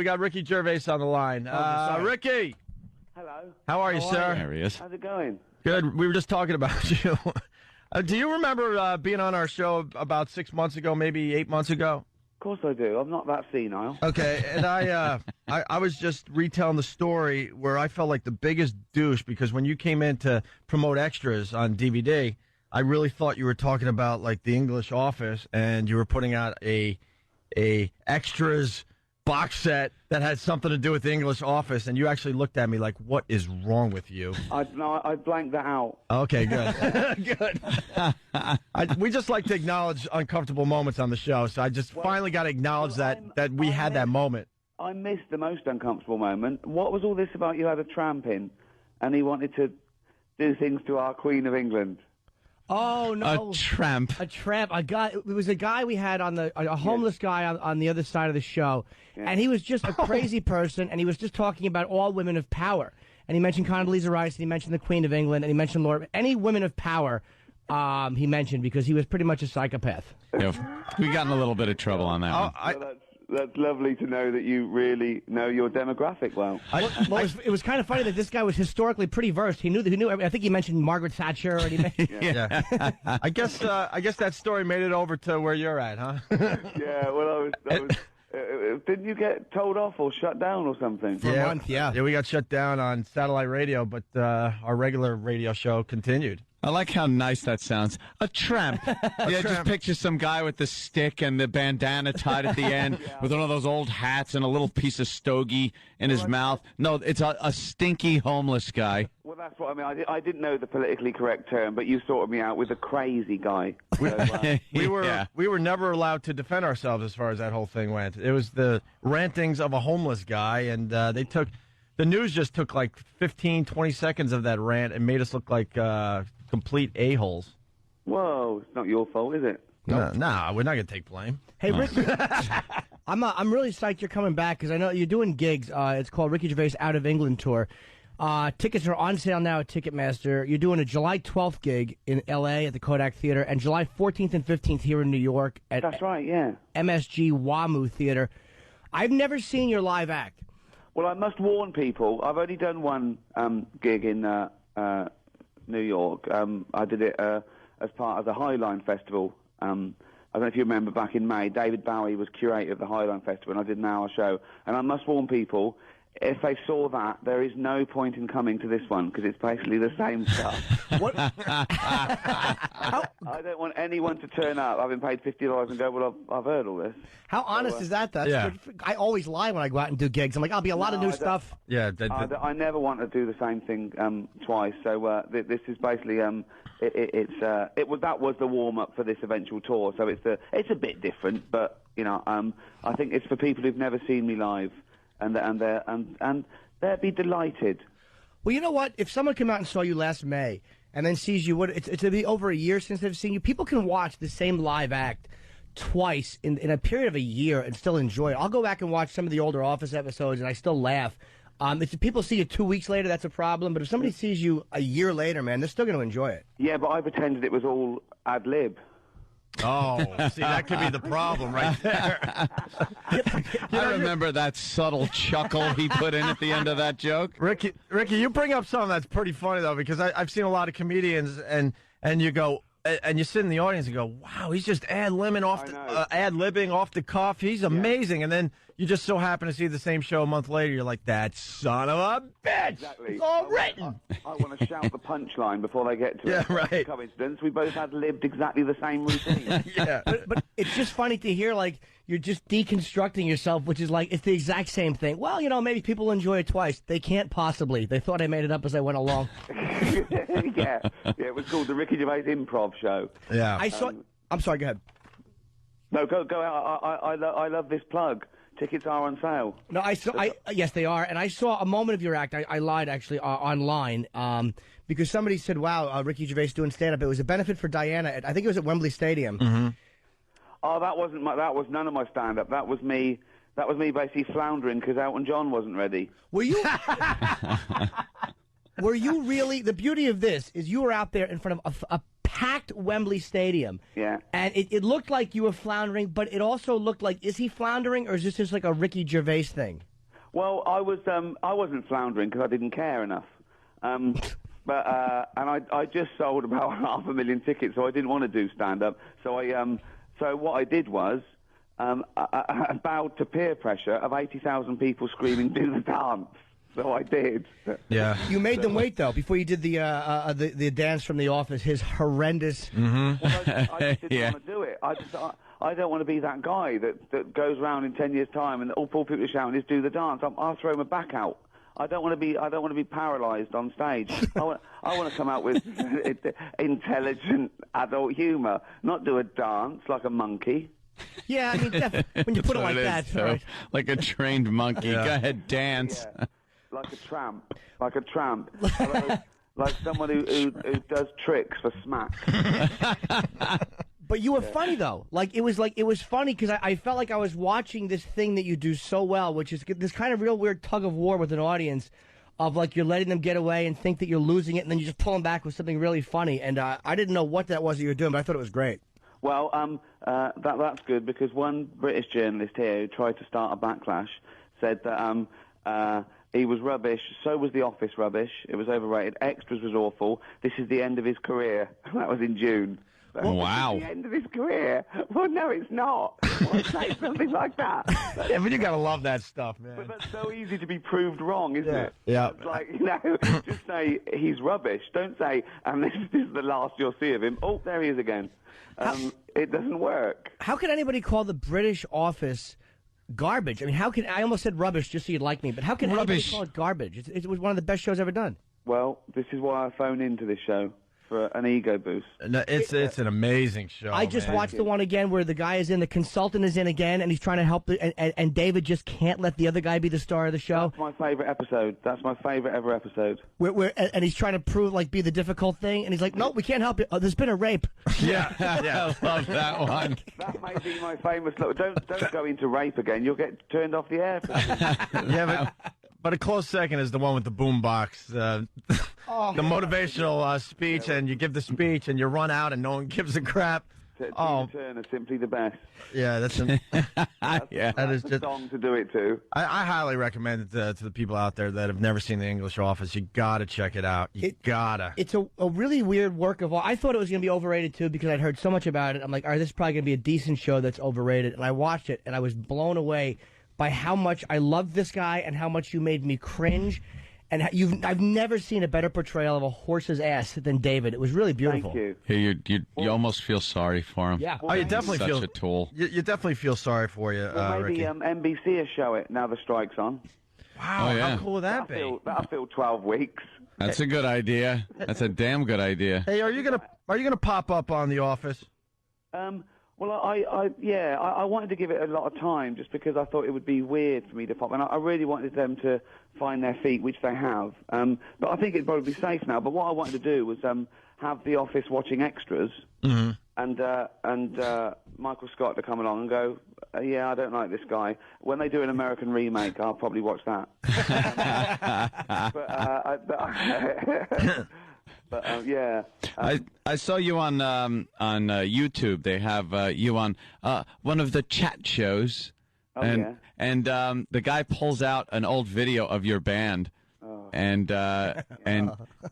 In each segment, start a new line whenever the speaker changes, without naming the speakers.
We got Ricky Gervais on the line. Ricky!
Hello.
How are you, sir?
There he is.
How's it going?
Good. We were just talking about you. Do you remember being on our show about 6 months ago, maybe 8 months ago?
Of course I do. I'm not that senile.
Okay, and I was just retelling the story where I felt like the biggest douche because when you came in to promote extras on DVD, I really thought you were talking about like the English Office and you were putting out a extras box set that had something to do with the English Office, and you actually looked at me like, what is wrong with you?
I blanked that out.
Okay, good. Good. We just like to acknowledge uncomfortable moments on the show, so I just finally got to acknowledge that we had that moment.
I missed the most uncomfortable moment. What was all this about you had a tramp in, and he wanted to do things to our Queen of England?
Oh, no.
A tramp.
A tramp. A guy. It was a guy we had on a homeless guy on the other side of the show. Yeah. And he was just a crazy person, and he was just talking about all women of power. And he mentioned Condoleezza Rice, and he mentioned the Queen of England, and he mentioned any women of power he mentioned because he was pretty much a psychopath.
Yeah, we got in a little bit of trouble on that one.
That's lovely to know that you really know your demographic well.
It was kind of funny that this guy was historically pretty versed. He knew. I think he mentioned Margaret Thatcher. And
yeah. I guess that story made it over to where you're at, huh?
Yeah. Well, didn't you get told off or shut down or something?
For a month, yeah.
Yeah, we got shut down on satellite radio, but our regular radio show continued.
I like how nice that sounds. A tramp. Just picture some guy with the stick and the bandana tied at the end with one of those old hats and a little piece of stogie in his mouth. No, it's a stinky homeless guy.
Well, that's what I mean. I didn't know the politically correct term, but you sorted me out with a crazy guy.
We were never allowed to defend ourselves as far as that whole thing went. It was the rantings of a homeless guy, and the news just took like 15, 20 seconds of that rant and made us look like complete a-holes.
Whoa, it's not your fault, is it?
No, we're not going to take blame.
Hey, Rick, I'm really psyched you're coming back because I know you're doing gigs. It's called Ricky Gervais Out of England Tour. Tickets are on sale now at Ticketmaster. You're doing a July 12th gig in L.A. at the Kodak Theater and July 14th and 15th here in New York at
That's right, yeah.
MSG WAMU Theater. I've never seen your live act.
Well, I must warn people. I've only done one gig in New York. I did it as part of the Highline Festival. I don't know if you remember back in May, David Bowie was curator of the Highline Festival, and I did an hour show. And I must warn people, if they saw that, there is no point in coming to this one, because it's basically the same stuff.
What?
I don't want anyone to turn up. I've been paid $50 and go, well, I've heard all this.
How honest is that?
Yeah.
I always lie when I go out and do gigs. I'm like, I'll be a lot of new stuff.
Yeah.
I never want to do the same thing twice. So this is basically that was the warm up for this eventual tour. So it's a bit different, but I think it's for people who've never seen me live, and they'd be delighted.
Well, you know what? If someone came out and saw you last May and then sees you, it'll be over a year since they've seen you. People can watch the same live act twice in a period of a year and still enjoy it. I'll go back and watch some of the older Office episodes and I still laugh. If people see you 2 weeks later, that's a problem. But if somebody sees you a year later, man, they're still going to enjoy it.
Yeah, but I pretended it was all ad lib.
Oh, see, that could be the problem right there.
I remember that subtle chuckle he put in at the end of that joke.
Ricky, you bring up something that's pretty funny, though, because I've seen a lot of comedians, and you go, and you sit in the audience and go, wow, he's just ad-libbing off the cuff. He's amazing. And then you just so happen to see the same show a month later. You're like, that son of a bitch.
Exactly.
It's all written.
I want to shout the punchline before they get to it.
Yeah, right.
Coincidence. We both had lived exactly the same routine.
Yeah.
But it's just funny to hear, like, you're just deconstructing yourself, which is like, it's the exact same thing. Well, maybe people enjoy it twice. They can't possibly. They thought I made it up as I went along.
Yeah, it was called the Ricky Gervais Improv Show.
Yeah.
I'm sorry, go ahead.
No, go out. I love this plug. Tickets are on sale.
No, yes, they are. And I saw a moment of your act. I lied, actually, online, because somebody said, wow, Ricky Gervais doing stand-up. It was a benefit for Diana. I think it was at Wembley Stadium.
Mm-hmm.
Oh, that was none of my stand-up. That was me basically floundering because Elton John wasn't ready.
Were you? Were you really? The beauty of this is you were out there in front of a packed Wembley Stadium.
Yeah.
And it looked like you were floundering, but it also looked like, is he floundering or is this just like a Ricky Gervais thing?
Well, I wasn't floundering because I didn't care enough. But I just sold about 500,000 tickets, so I didn't want to do stand-up. So so what I did was I bowed to peer pressure of 80,000 people screaming, "Do the dance." So I did.
Yeah.
You made them wait though before you did the dance from The Office. His horrendous.
Well, I just didn't want to do it. I don't want to be that guy that goes around in 10 years' time and all people are shouting is "Do the dance." I'll throw my back out. I don't want to be paralysed on stage. I want to come out with intelligent adult humour, not do a dance like a monkey.
Yeah, I mean, when you put it like that,
so,
right.
like a trained monkey.
Yeah.
Go ahead, dance.
Yeah. Like a tramp, like someone who does tricks for smack.
But you were funny though. It was funny because I felt like I was watching this thing that you do so well, which is this kind of real weird tug of war with an audience, of like you're letting them get away and think that you're losing it, and then you just pull them back with something really funny. And I didn't know what that was that you were doing, but I thought it was great.
Well, that's good because one British journalist here who tried to start a backlash said that he was rubbish. So was The Office rubbish. It was overrated. Extras was awful. This is the end of his career. That was in June.
Wow.
This is the end of his career. Well, no, it's not. Why say something like that?
Yeah, but you gotta love that stuff, man.
But that's so easy to be proved wrong, isn't it?
Yeah.
It's like, just say he's rubbish. Don't say, and this is the last you'll see of him. Oh, there he is again. It doesn't work.
How can anybody call the British Office garbage? I mean, I almost said rubbish just so you'd like me, but how can anybody call it garbage? It was one of the best shows ever done.
Well, this is why I phone into this show. For an ego boost.
No, it's an amazing show.
I just watched the one again where the guy is in, the consultant is in again, and he's trying to help, and David just can't let the other guy be the star of the show.
That's my favourite episode. That's my favourite ever episode.
And he's trying to prove, be the difficult thing, and he's like, no, we can't help you. Oh, there's been a rape.
Yeah,
I love that one.
That may be my famous look. Don't go into rape again. You'll get turned off the air.
Yeah, but a close second is the one with the boombox, the motivational speech, and you give the speech, and you run out, and no one gives a crap.
Tina Turner, simply the best.
Yeah, that's that is
the
just
song to do it to.
I highly recommend it to the people out there that have never seen The English Office. You gotta check it out. You gotta.
It's a really weird work of art. I thought it was going to be overrated too because I'd heard so much about it. I'm like, all right, this is probably going to be a decent show that's overrated. And I watched it, and I was blown away by how much I loved this guy and how much you made me cringe. And I've never seen a better portrayal of a horse's ass than David. It was really beautiful.
Thank you.
Hey, you almost feel sorry for him.
Yeah.
Oh, you definitely
Such
feel
a tool.
You definitely feel sorry for you,
Well, maybe
Ricky.
NBC will show it now the strike's on.
Wow,
Oh, yeah.
how cool would that be?
That'll fill 12 weeks.
That's a good idea. That's a damn good idea.
Hey, are you gonna pop up on The Office?
Well, I wanted to give it a lot of time just because I thought it would be weird for me to pop. And I really wanted them to find their feet, which they have. But I think it'd probably be safe now. But what I wanted to do was have The Office watching extras and Michael Scott to come along and go, yeah, I don't like this guy. When they do an American remake, I'll probably watch that. Yeah.
I saw you on YouTube. They have you on one of the chat shows, and the guy pulls out an old video of your band, and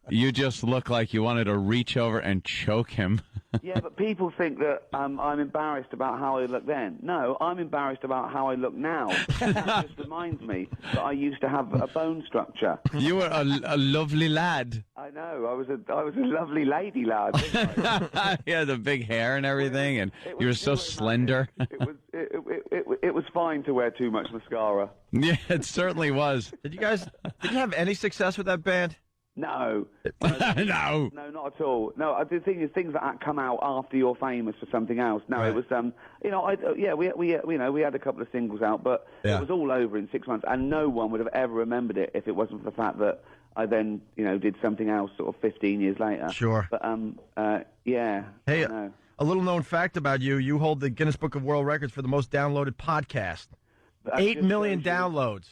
you just look like you wanted to reach over and choke him.
Yeah, but people think that I'm embarrassed about how I look then. No, I'm embarrassed about how I look now. That just reminds me that I used to have a bone structure.
You were a lovely lad.
I know. I was a lovely lady lad. Didn't I?
You had the big hair and everything, and you were so slender.
It was fine to wear too much mascara.
Yeah, it certainly was.
Did you have any success with that band?
No.
No.
No, not at all. No, the thing is, things that come out after you're famous for something else. No,
Right.
it was, we had a couple of singles out, but it was all over in 6 months, and no one would have ever remembered it if it wasn't for the fact that I then, did something else sort of 15 years later.
Sure.
But, yeah.
Hey,
I know.
a little known fact about you: you hold the Guinness Book of World Records for the most downloaded podcast.
That
8
just
million
shows you-
downloads.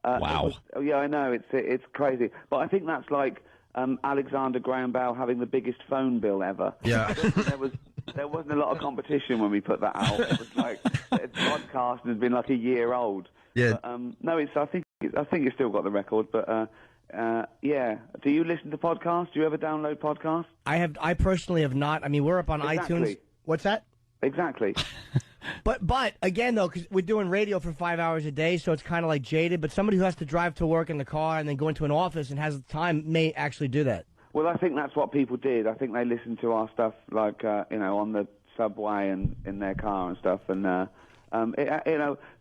Wow.
Yeah, I know. It's crazy. But I think that's like Alexander Graham Bell having the biggest phone bill ever.
Yeah.
There wasn't a lot of competition when we put that out. It was like the podcast had been like a year old.
Yeah.
But, no, I think you still got the record, but yeah. Do you listen to podcasts? Do you ever download podcasts?
I personally have not. I mean, we're up on
Exactly.
iTunes. What's that?
Exactly.
But again, though, because we're doing radio for 5 hours a day, so it's kind of like jaded. But somebody who has to drive to work in the car and then go into an office and has the time may actually do that.
Well, I think that's what people did. I think they listened to our stuff, like, on the subway and in their car and stuff. And,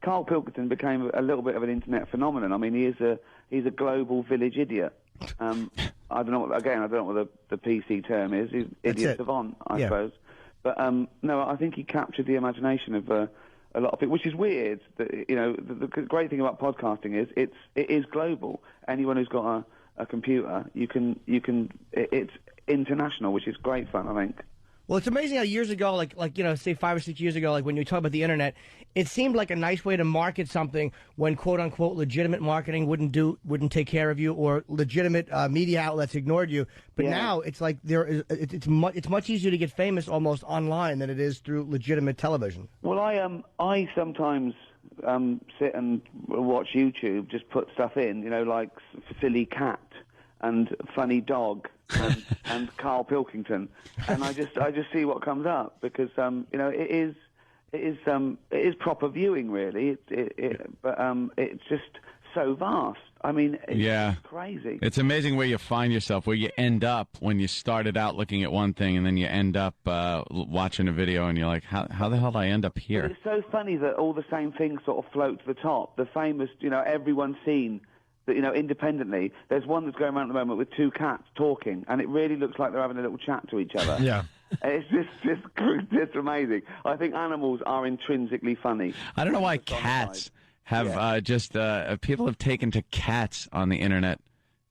Carl Pilkington became a little bit of an internet phenomenon. I mean, he's a global village idiot. I don't know what the PC term is. He's idiot savant, I suppose. But, no, I think he captured the imagination of a lot of people, which is weird. The great thing about podcasting is it is global. Anyone who's got a computer, it's international, which is great fun, I think.
Well, it's amazing how years ago, like say 5 or 6 years ago, like when you talk about the internet, it seemed like a nice way to market something when quote unquote legitimate marketing wouldn't take care of you, or legitimate media outlets ignored you. But now it's like it's much easier to get famous almost online than it is through legitimate television.
Well, I sometimes sit and watch YouTube, just put stuff in, like silly cat and funny dog and Carl Pilkington, and I just see what comes up, because it is proper viewing, really. But it's just so vast. I mean, it's crazy.
It's amazing where you find yourself, where you end up when you started out looking at one thing, and then you end up watching a video, and you're like, how the hell did I end up here?
But it's so funny that all the same things sort of float to the top. The famous, everyone's seen that, independently. There's one that's going around at the moment with two cats talking, and it really looks like they're having a little chat to each other.
Yeah.
It's just amazing. I think animals are intrinsically funny.
I don't know why cats have people have taken to cats on the internet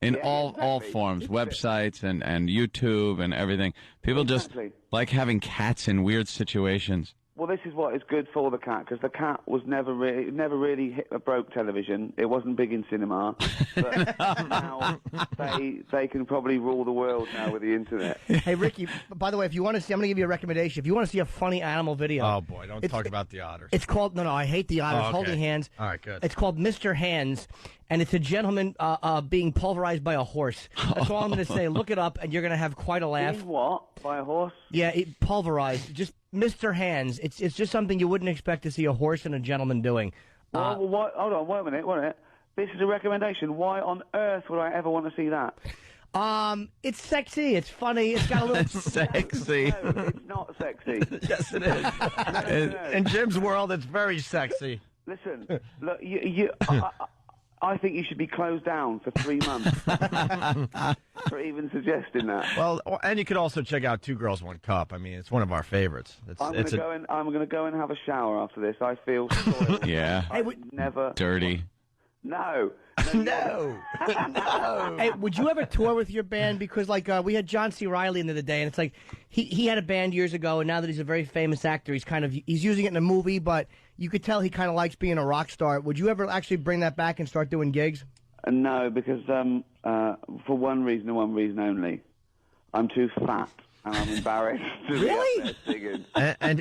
in all forms, websites and YouTube and everything. People just like having cats in weird situations.
Well, this is what is good for the cat, because the cat was never really broke television. It wasn't big in cinema. But now they can probably rule the world now with the internet.
Hey, Ricky, by the way, if you want to see, I'm going to give you a recommendation. If you want to see a funny animal video.
Oh, boy, don't talk about the otters.
It's called, no, I hate the otters holding hands.
All right, good.
It's called Mr. Hands, and it's a gentleman being pulverized by a horse. That's all I'm going to say. Look it up, and you're going to have quite a laugh.
Being what? By a horse?
Yeah, pulverized. Just Mr. Hands. It's just something you wouldn't expect to see a horse and a gentleman doing.
Well, hold on, wait a minute. This is a recommendation. Why on earth would I ever want to see that?
It's sexy. It's funny. It's got a little
sexy.
No, it's not sexy.
Yes, it is.
No.
In Jim's world, it's very sexy.
Listen, look, I think you should be closed down for 3 months for even suggesting that.
Well, and you could also check out Two Girls, One Cup. I mean, it's one of our favorites.
I'm going to go and have a shower after this. I feel soiled.
Yeah.
Never.
Dirty.
No.
No. No.
Hey, would you ever tour with your band? Because, we had John C. Reilly in the other day, and it's like he had a band years ago, and now that he's a very famous actor, he's using it in a movie, but you could tell he kind of likes being a rock star. Would you ever actually bring that back and start doing gigs?
No, because for one reason and one reason only, I'm too fat and I'm embarrassed to be up there singing.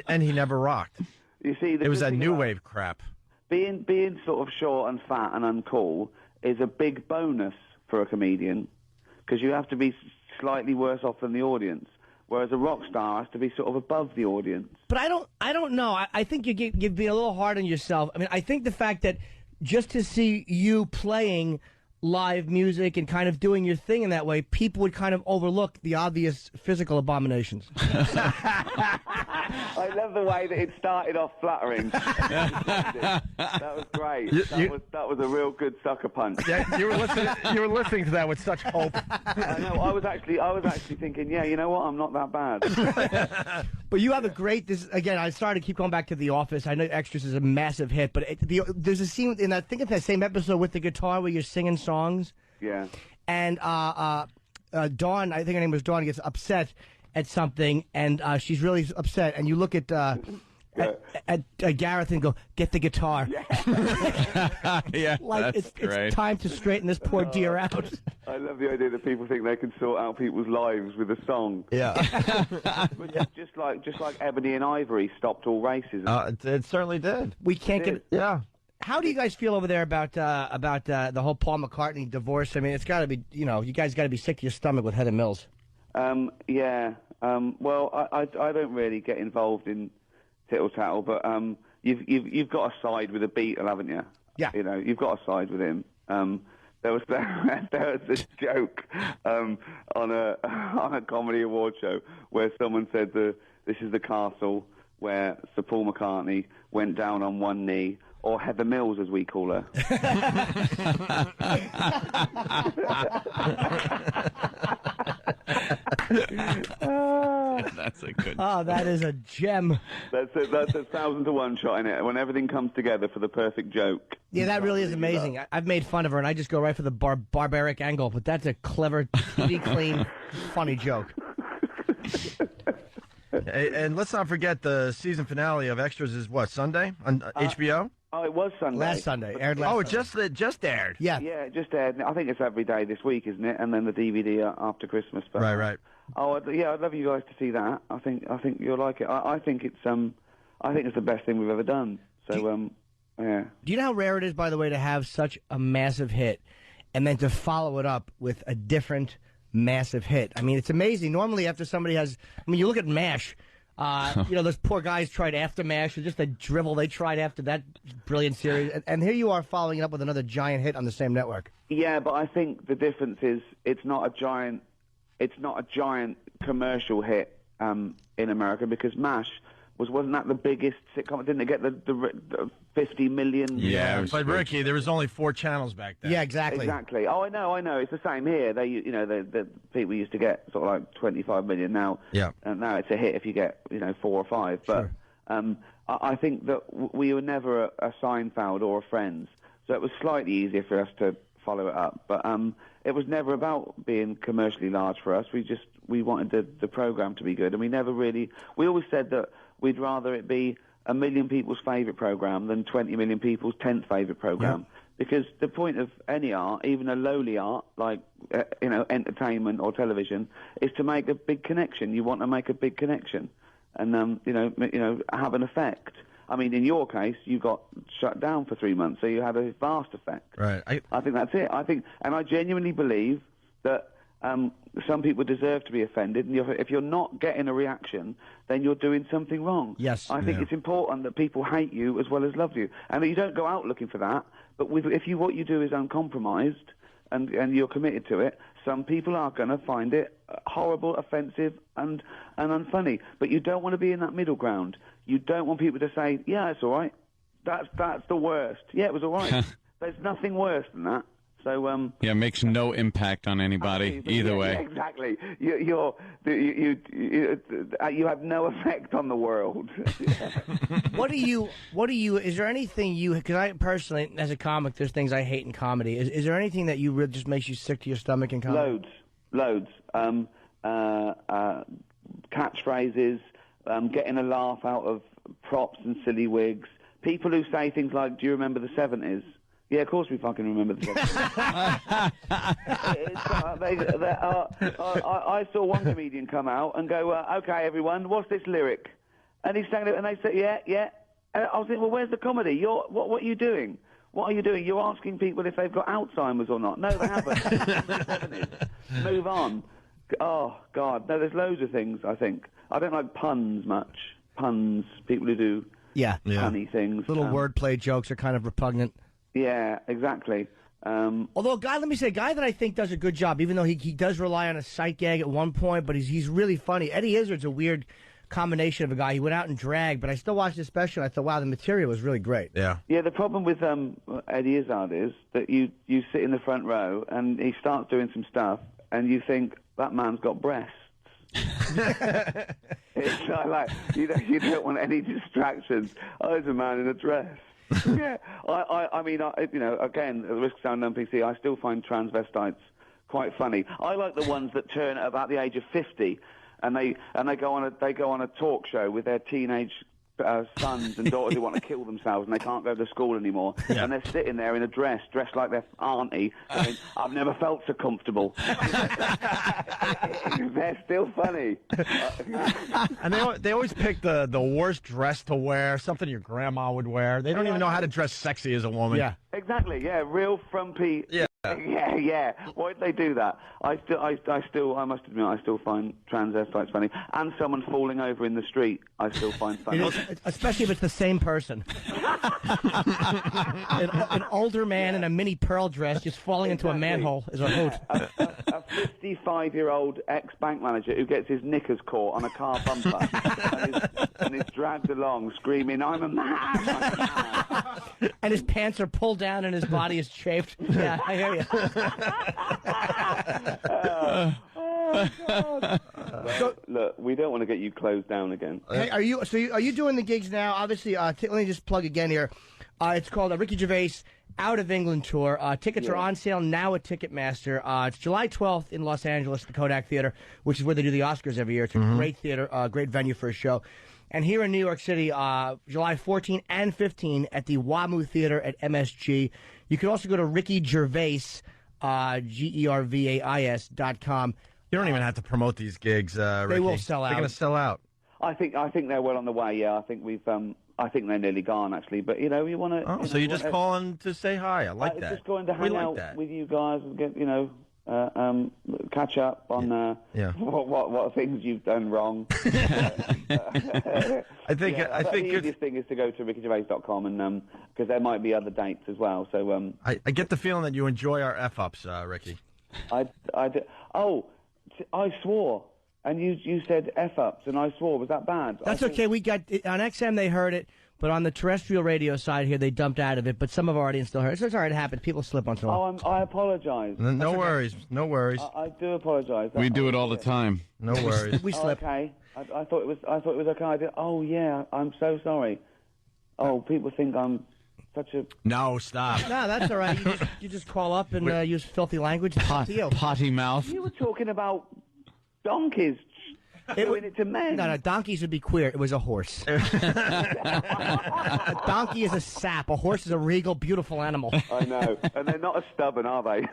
And he never rocked.
You see,
it was that new wave crap.
Being sort of short and fat and uncool is a big bonus for a comedian, because you have to be slightly worse off than the audience, whereas a rock star has to be sort of above the audience. But
I don't know. I think you're being a little hard on yourself. I mean, I think the fact that just to see you playing live music and kind of doing your thing in that way, people would kind of overlook the obvious physical abominations.
I love the way that it started off flattering. That was great. That was a real good sucker punch.
Yeah, you were listening to that with such hope.
I know. I was actually thinking, yeah, you know what? I'm not that bad.
But you have a great. Again, I started to keep going back to The Office. I know Extras is a massive hit, but there's a scene in I think it's that same episode with the guitar where you're singing songs.
Yeah.
And Dawn, I think her name was Dawn, gets upset at something, and she's really upset. And you look at Gareth and go, "Get the guitar."
Yeah,
like
that's great.
It's time to straighten this poor dear out.
I love the idea that people think they can sort out people's lives with a song.
Yeah.
just like Ebony and Ivory stopped all racism.
It certainly did.
We can't get.
Yeah.
How do you guys feel over there about the whole Paul McCartney divorce? I mean, it's got to be, you guys got to be sick to your stomach with Heather Mills.
Yeah. Well, I don't really get involved in tittle tattle, but you've got to side with the Beatle, haven't you?
Yeah.
You've got to side with him. There was this joke on a comedy award show where someone said this is the castle where Sir Paul McCartney went down on one knee, or Heather Mills as we call her.
That's a good.
Oh, that is a gem.
That's a 1,000 to 1 shot in it. When everything comes together for the perfect joke.
Yeah, that really is amazing. I've made fun of her, and I just go right for the barbaric angle, but that's a clever, TV clean, funny joke.
And let's not forget the season finale of Extras is what, Sunday on HBO?
Oh, it was Sunday.
Last Sunday. Aired last Sunday.
It just aired.
Yeah.
Yeah, it just aired. I think it's every day this week, isn't it? And then the DVD after Christmas. But,
Right.
Oh, I'd love you guys to see that. I think you'll like it. I think it's the best thing we've ever done. So yeah.
Do you know how rare it is, by the way, to have such a massive hit and then to follow it up with a different massive hit? I mean, it's amazing. Normally, after somebody has, you look at MASH. Those poor guys tried after MASH, just the drivel they tried after that brilliant series, and here you are following it up with another giant hit on the same network.
Yeah, but I think the difference is it's not a giant commercial hit in America, because MASH wasn't that the biggest sitcom? Didn't it get the 50 million?
Yeah, but Ricky, there was only 4 channels back then.
Yeah, exactly.
Oh, I know. It's the same here. The people used to get sort of like 25 million now.
Yeah.
And now it's a hit if you get 4 or 5. But
Sure.
I think that we were never a Seinfeld or a Friends, so it was slightly easier for us to follow it up. But it was never about being commercially large for us. We wanted the program to be good, and we always said that we'd rather it be 1 million people's favourite program than 20 million people's 10th favourite program. Yeah. Because the point of any art, even a lowly art like entertainment or television, is to make a big connection. You want to make a big connection, and have an effect. I mean, in your case, you got shut down for 3 months, so you had a vast effect.
Right.
I think that's it. And I genuinely believe that some people deserve to be offended, and if you're not getting a reaction, then you're doing something wrong.
Yes.
I think it's important that people hate you as well as love you, and that you don't go out looking for that. But what you do is uncompromised, and you're committed to it, some people are going to find it horrible, offensive, and unfunny. But you don't want to be in that middle ground. You don't want people to say, "Yeah, it's all right. That's the worst. Yeah, it was all right." There's nothing worse than that. So
it makes no impact on anybody either way.
Yeah, exactly. You have no effect on the world.
What do you? Is there anything you? Because I personally, as a comic, there's things I hate in comedy. Is there anything that you really just makes you sick to your stomach in comedy?
Loads. Catchphrases, getting a laugh out of props and silly wigs. People who say things like, "Do you remember the '70s?" Yeah, of course we fucking remember the I saw one comedian come out and go, "Okay, everyone, what's this lyric?" And he's saying it, and they said, "Yeah." And I was thinking, well, where's the comedy? What are you doing? What are you doing? You're asking people if they've got Alzheimer's or not. No, they haven't. Move on. Oh, God. No, there's loads of things, I think. I don't like puns much. Puns, people who do punny things.
Little wordplay jokes are kind of repugnant.
Yeah, exactly.
Although, let me say, a guy that I think does a good job, even though he does rely on a sight gag at one point, but he's really funny. Eddie Izzard's a weird combination of a guy. He went out and dragged, but I still watched his special, and I thought, wow, the material was really great.
Yeah.
Yeah, the problem with Eddie Izzard is that you sit in the front row, and he starts doing some stuff, and you think, that man's got breasts. It's like you don't want any distractions. Oh, there's a man in a dress. Yeah, I mean, again, at the risk of sounding un-PC, I still find transvestites quite funny. I like the ones that turn at about the age of 50, and they go on a talk show with their teenage sons and daughters who want to kill themselves and they can't go to school anymore, and they're sitting there in a dressed like their auntie, saying, "I've never felt so comfortable." They're still funny.
And they always pick the worst dress to wear, something your grandma would wear. They don't even know how to dress sexy as a woman.
Yeah.
Exactly, yeah, real frumpy.
Yeah.
Yeah. Why'd they do that? I must admit, I still find transvestites funny. And someone falling over in the street, I still find funny.
Especially if it's the same person. an older man in a mini pearl dress just falling into a manhole is a hoot.
A 55-year-old ex-bank manager who gets his knickers caught on a car bumper and is dragged along screaming, "I'm a man, I'm a man."
And his pants are pulled down and his body is chafed. Yeah, I hear you.
Look, we don't want to get you closed down again.
Hey, are you doing the gigs now? Obviously, let me just plug again here. It's called a Ricky Gervais Out of England tour. Tickets are on sale now at Ticketmaster. It's July 12th in Los Angeles, the Kodak Theater, which is where they do the Oscars every year. It's a great theater, great venue for a show. And here in New York City, July 14 and 15 at the WAMU Theater at MSG. You can also go to Ricky Gervais, GERVAIS.com.
You don't even have to promote these gigs, Ricky.
They will sell out.
They're going to sell out.
I think they're well on the way. Yeah, I think they're nearly gone actually. But you want to.
Oh, so you're just calling to say hi? I like that.
Just going to hang out with you guys and get catch up on what things you've done wrong.
I think
the easiest thing is to go to rickygervais.com and because there might be other dates as well. So
I get the feeling that you enjoy our f-ups, Ricky.
I swore. And you said F-ups, and I swore. Was that bad?
That's okay. We got on XM, they heard it, but on the terrestrial radio side here, they dumped out of it. But some of our audience still heard it. So it's all right. It happens. People slip once in a while.
I apologize.
No worries. No worries.
I do apologize.
We do it all the time.
No worries.
We slip.
Okay. I thought it was okay. I did. Oh yeah. I'm so sorry. Oh, people think I'm such a.
No, stop.
No, that's all right. You just call up and use filthy language. It's up to you.
Potty mouth.
You were talking about donkeys doing it to men.
No, donkeys would be queer. It was a horse. A donkey is a sap. A horse is a regal, beautiful animal.
I know. And they're not as stubborn, are they?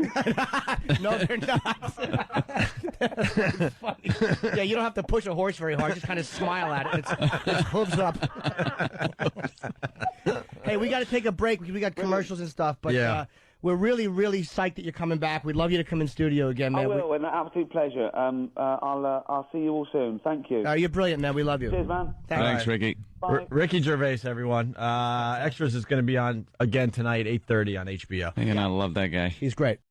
No, they're not. That's funny. Yeah, you don't have to push a horse very hard. Just kind of smile at it. It's hooves up. Hey, we got to take a break. We got commercials and stuff. But we're really, really psyched that you're coming back. We'd love you to come in studio again, man.
I will, an absolute pleasure. I'll see you all soon. Thank you.
You're brilliant, man. We love you.
Cheers, man.
Thanks, Ricky.
Ricky Gervais, everyone. Extras is going to be on again tonight, 8:30 on HBO.
I love that guy.
He's great.